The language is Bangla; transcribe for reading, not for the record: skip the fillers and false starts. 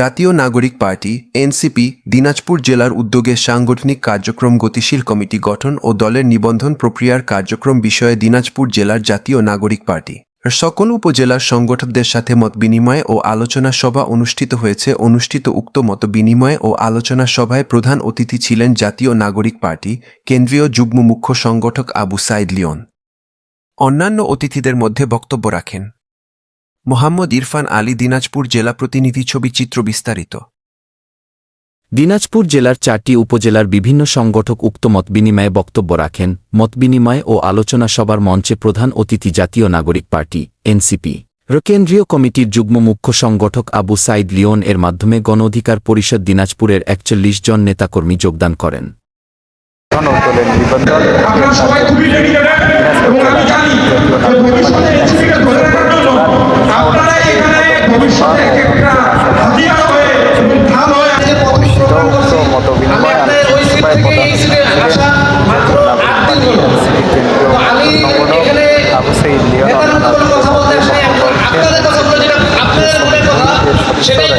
জাতীয় নাগরিক পার্টি এনসিপি দিনাজপুর জেলার উদ্যোগে সাংগঠনিক কার্যক্রম গতিশীল কমিটি গঠন ও দলের নিবন্ধন প্রক্রিয়ার কার্যক্রম বিষয়ে দিনাজপুর জেলার জাতীয় নাগরিক পার্টি সকল উপজেলার সংগঠকদের সাথে মত বিনিময় ও আলোচনা সভা অনুষ্ঠিত হয়েছে। অনুষ্ঠিত উক্ত মত বিনিময় ও আলোচনা সভায় প্রধান অতিথি ছিলেন জাতীয় নাগরিক পার্টি কেন্দ্রীয় যুগ্ম মুখ্য সংগঠক আবু সাইদ লিওন। অন্যান্য অতিথিদের মধ্যে বক্তব্য রাখেন মোহাম্মদ ইরফান আলী, দিনাজপুর জেলা প্রতিনিধি। ছবি চিত্র বিস্তারিত। দিনাজপুর জেলার 4টি উপজেলার বিভিন্ন সংগঠক উক্ত মতবিনিময়ে বক্তব্য রাখেন। মতবিনিময় ও আলোচনা সভার মঞ্চে প্রধান অতিথি জাতীয় নাগরিক পার্টি এনসিপি কেন্দ্রীয় কমিটির যুগ্ম মুখ্য সংগঠক আবু সাইদ লিওন এর মাধ্যমে গণ অধিকার পরিষদ দিনাজপুরের 41 জন নেতাকর্মী যোগদান করেন। সেটাই